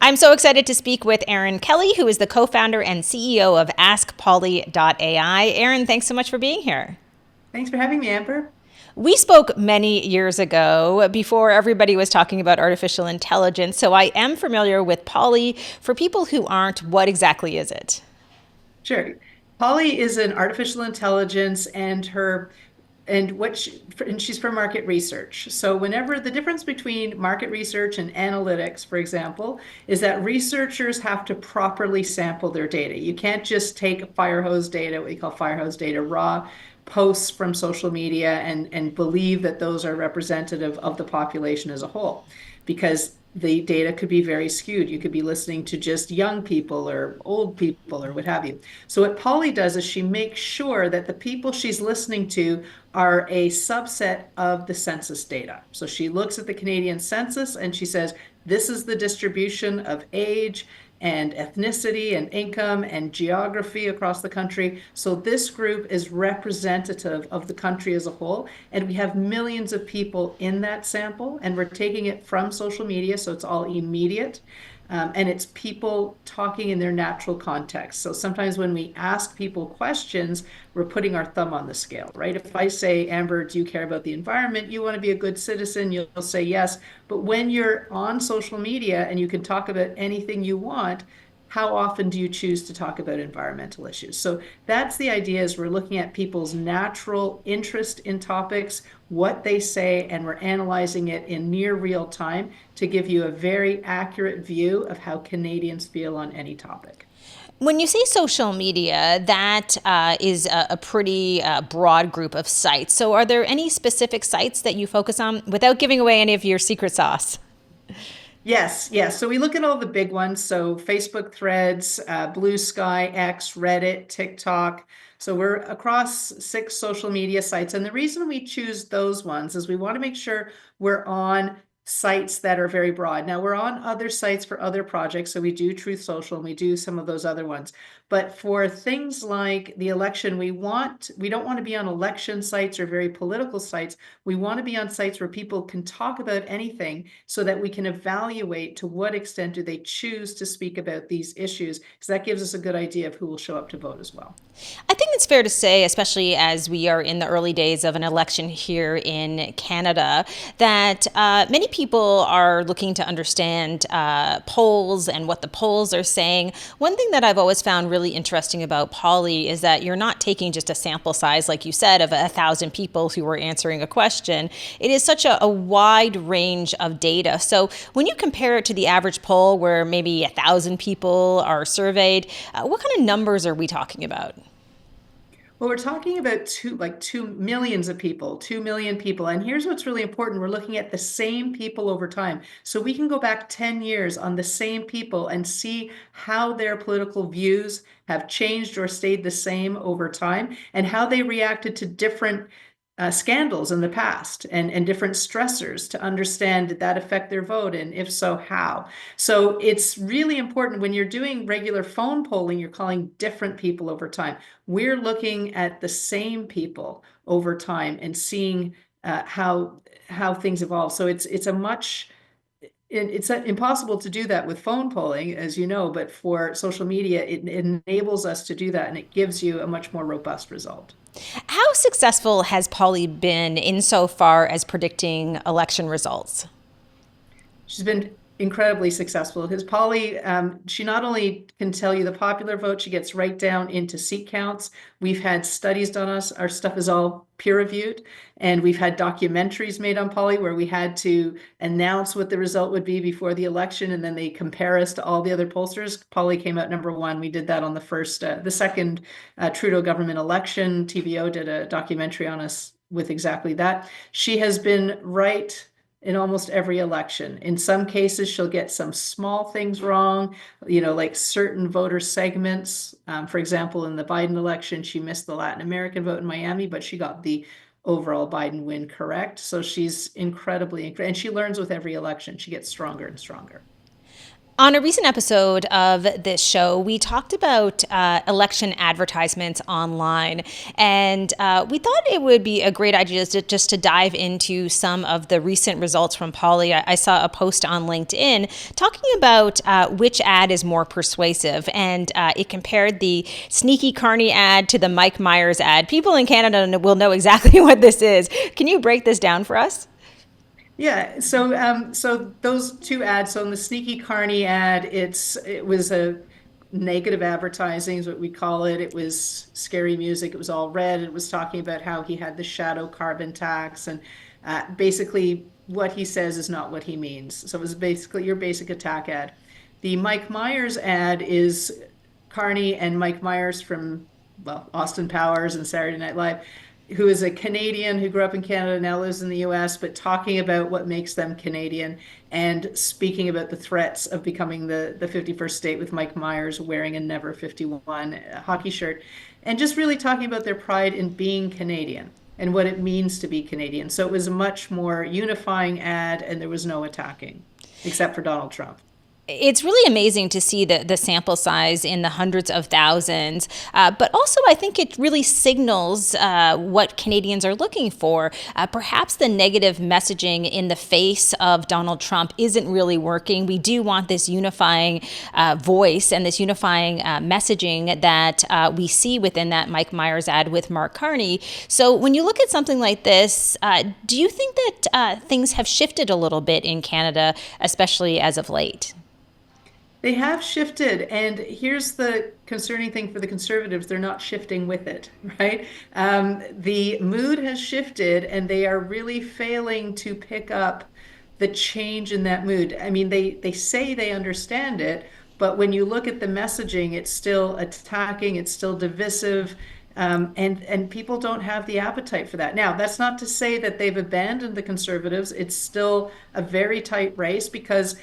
I'm so excited to speak with Erin Kelly, who is the co-founder and CEO of AskPolly.ai. Erin, thanks so much for being here. Thanks for having me, Amber. We spoke many years ago before everybody was talking about artificial intelligence, so I am familiar with Polly. For people who aren't, what exactly is it? Sure. Polly is an artificial intelligence and her and what she, and she's for market research. So whenever the difference between market research and analytics, for example, is that researchers have to properly sample their data. You can't just take fire hose data, what we call fire hose data, raw posts from social media and believe that those are representative of the population as a whole, because the data could be very skewed. You could be listening to just young people or old people or what have you. So what Polly does is she makes sure that the people she's listening to are a subset of the census data. So she looks at the Canadian census and she says, this is the distribution of age and ethnicity and income and geography across the country. So this group is representative of the country as a whole. And we have millions of people in that sample, and we're taking it from social media, so it's all immediate. And it's people talking in their natural context. So sometimes when we ask people questions, we're putting our thumb on the scale, right? If I say, Amber, do you care about the environment? You want to be a good citizen? You'll say yes. But when you're on social media and you can talk about anything you want, how often do you choose to talk about environmental issues? So that's the idea, is we're looking at people's natural interest in topics, what they say, and we're analyzing it in near real time to give you a very accurate view of how Canadians feel on any topic. When you say social media, that is a pretty broad group of sites. So, are there any specific sites that you focus on without giving away any of your secret sauce? Yes, yes. So we look at all the big ones. So Facebook Threads, Blue Sky, X, Reddit, TikTok. So we're across 6 social media sites. And the reason we choose those ones is we want to make sure we're on sites that are very broad. Now we're on other sites for other projects. So we do Truth Social and we do some of those other ones. But for things like the election, we don't want to be on election sites or very political sites. We want to be on sites where people can talk about anything so that we can evaluate to what extent do they choose to speak about these issues, because that gives us a good idea of who will show up to vote as well. I think it's fair to say, especially as we are in the early days of an election here in Canada, that many people are looking to understand polls and what the polls are saying. One thing that I've always found really interesting about Polly is that you're not taking just a sample size, like you said, of 1,000 people who are answering a question. It is such a wide range of data. So when you compare it to the average poll where maybe 1,000 people are surveyed, what kind of numbers are we talking about? Well, we're talking about like 2 millions of people, 2 million people. And here's what's really important. We're looking at the same people over time. So we can go back 10 years on the same people and see how their political views have changed or stayed the same over time and how they reacted to different scandals in the past and different stressors to understand, did that affect their vote? And if so, how? So it's really important when you're doing regular phone polling, you're calling different people over time. We're looking at the same people over time and seeing how things evolve. So it's impossible to do that with phone polling, as you know, but for social media, it enables us to do that and it gives you a much more robust result. How successful has Polly been insofar as predicting election results? She's been incredibly successful because Polly, she not only can tell you the popular vote, she gets right down into seat counts. We've had studies done on us. Our stuff is all peer reviewed, and we've had documentaries made on Polly where we had to announce what the result would be before the election, and then they compare us to all the other pollsters. Polly came out number one. We did that on the second Trudeau government election. TVO did a documentary on us with exactly that. She has been right in almost every election. In some cases, she'll get some small things wrong, like certain voter segments. For example, in the Biden election, she missed the Latin American vote in Miami, but she got the overall Biden win correct. So she's and she learns with every election. She gets stronger and stronger. On a recent episode of this show, we talked about election advertisements online, and we thought it would be a great idea just to dive into some of the recent results from Polly. I saw a post on LinkedIn talking about which ad is more persuasive, and it compared the Sneaky Carney ad to the Mike Myers ad. People in Canada will know exactly what this is. Can you break this down for us? Yeah, so those two ads. So in the Sneaky Carney ad, it was a negative advertising is what we call it. It was scary music. It was all red. It was talking about how he had the shadow carbon tax, and basically what he says is not what he means. So it was basically your basic attack ad. The Mike Myers ad is Carney and Mike Myers from, well, Austin Powers and Saturday Night Live, who is a Canadian who grew up in Canada, now lives in the US, but talking about what makes them Canadian and speaking about the threats of becoming the 51st state with Mike Myers wearing a Never 51 hockey shirt, and just really talking about their pride in being Canadian and what it means to be Canadian. So it was a much more unifying ad, and there was no attacking, except for Donald Trump. It's really amazing to see the sample size in the hundreds of thousands. But also, I think it really signals what Canadians are looking for. Perhaps the negative messaging in the face of Donald Trump isn't really working. We do want this unifying voice and this unifying messaging that we see within that Mike Myers ad with Mark Carney. So when you look at something like this, do you think that things have shifted a little bit in Canada, especially as of late? They have shifted, and here's the concerning thing for the conservatives: they're not shifting with it, right? The mood has shifted, and they are really failing to pick up the change in that mood. I mean, they say they understand it, but when you look at the messaging, it's still attacking, it's still divisive, and people don't have the appetite for that. Now, that's not to say that they've abandoned the conservatives. It's still a very tight race because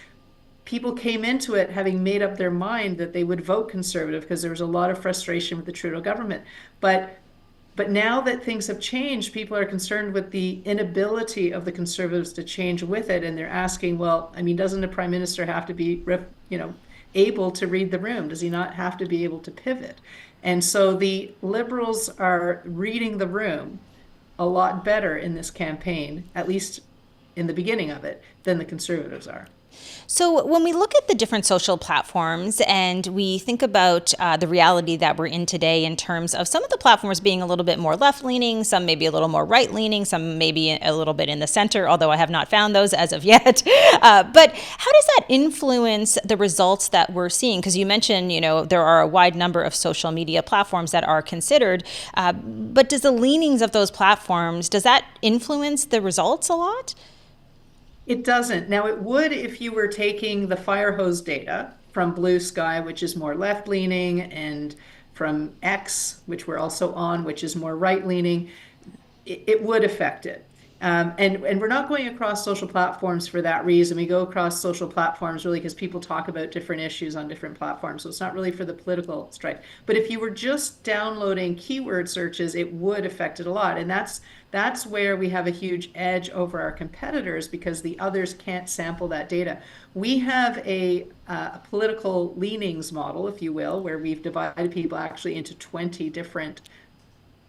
people came into it having made up their mind that they would vote conservative because there was a lot of frustration with the Trudeau government. But now that things have changed, people are concerned with the inability of the conservatives to change with it, and they're asking, well, I mean, doesn't a prime minister have to be, able to read the room? Does he not have to be able to pivot? And so the liberals are reading the room a lot better in this campaign, at least in the beginning of it, than the conservatives are. So, when we look at the different social platforms and we think about the reality that we're in today in terms of some of the platforms being a little bit more left leaning, some maybe a little more right leaning, some maybe a little bit in the center, although I have not found those as of yet. But how does that influence the results that we're seeing? Because you mentioned, there are a wide number of social media platforms that are considered, but does the leanings of those platforms, does that influence the results a lot? It doesn't. Now, it would if you were taking the fire hose data from Blue Sky, which is more left leaning, and from X, which we're also on, which is more right leaning. It would affect it. And we're not going across social platforms for that reason. We go across social platforms really because people talk about different issues on different platforms. So it's not really for the political strife. But if you were just downloading keyword searches, it would affect it a lot. And that's where we have a huge edge over our competitors because the others can't sample that data. We have a political leanings model, if you will, where we've divided people actually into 20 different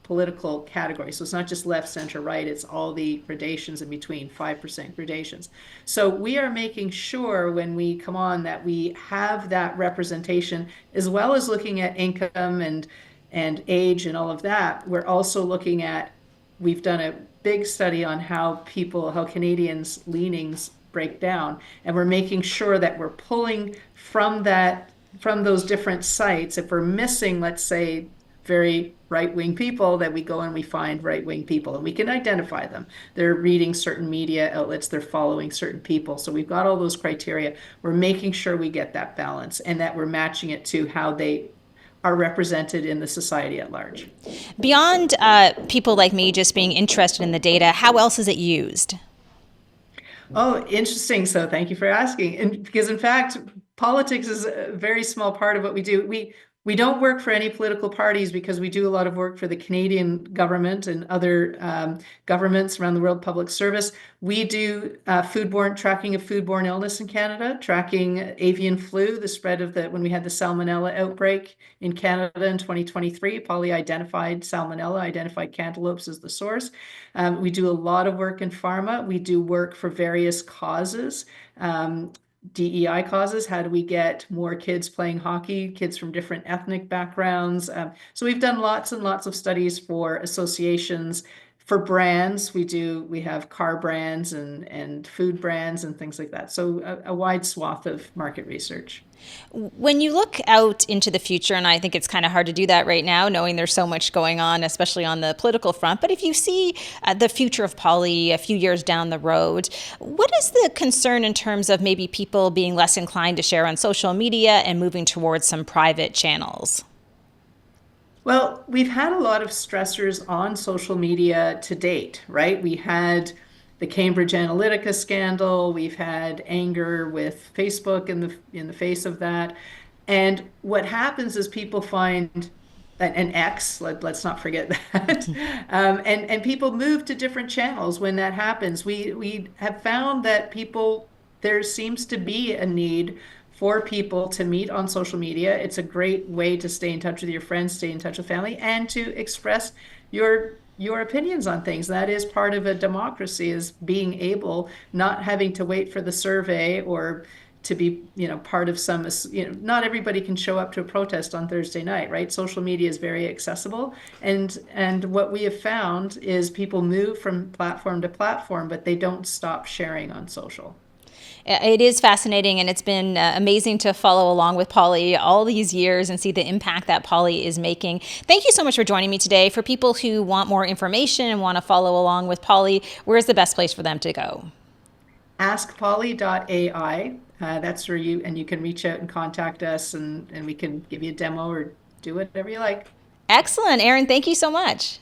political categories. So it's not just left, center, right, it's all the gradations in between, 5% gradations. So we are making sure when we come on that we have that representation, as well as looking at income and age and all of that. We're also looking at, we've done a big study on how Canadians' leanings break down, and we're making sure that we're pulling from those different sites. If we're missing, let's say, very right-wing people, that we go and we find right-wing people and we can identify them. They're reading certain media outlets, they're following certain people. So we've got all those criteria. We're making sure we get that balance and that we're matching it to how they are represented in the society at large. Beyond people like me just being interested in the data, how else is it used? Oh, interesting. So thank you for asking. And because in fact, politics is a very small part of what we do. We don't work for any political parties because we do a lot of work for the Canadian government and other governments around the world, public service. We do foodborne tracking of foodborne illness in Canada, tracking avian flu, the spread of when we had the salmonella outbreak in Canada in 2023. Polly identified salmonella, identified cantaloupes as the source. We do a lot of work in pharma. We do work for various causes. DEI causes. How do we get more kids playing hockey, kids from different ethnic backgrounds? So we've done lots and lots of studies for associations. For brands, we have car brands and food brands and things like that. So a wide swath of market research. When you look out into the future, and I think it's kind of hard to do that right now, knowing there's so much going on, especially on the political front, but if you see the future of poly a few years down the road, what is the concern in terms of maybe people being less inclined to share on social media and moving towards some private channels? Well, we've had a lot of stressors on social media to date, right? We had the Cambridge Analytica scandal. We've had anger with Facebook in the face of that. And what happens is people find an X, let's not forget that. And people move to different channels when that happens. We have found that there seems to be a need for people to meet on social media. It's a great way to stay in touch with your friends, stay in touch with family, and to express your opinions on things. That is part of a democracy, is being able, not having to wait for the survey or to be, part of some, not everybody can show up to a protest on Thursday night, right? Social media is very accessible. And what we have found is people move from platform to platform, but they don't stop sharing on social. It is fascinating, and it's been amazing to follow along with Polly all these years and see the impact that Polly is making. Thank you so much for joining me today. For people who want more information and want to follow along with Polly, where's the best place for them to go? AskPolly.ai. That's where you can reach out and contact us, and we can give you a demo or do whatever you like. Excellent. Erin, thank you so much.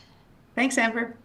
Thanks, Amber.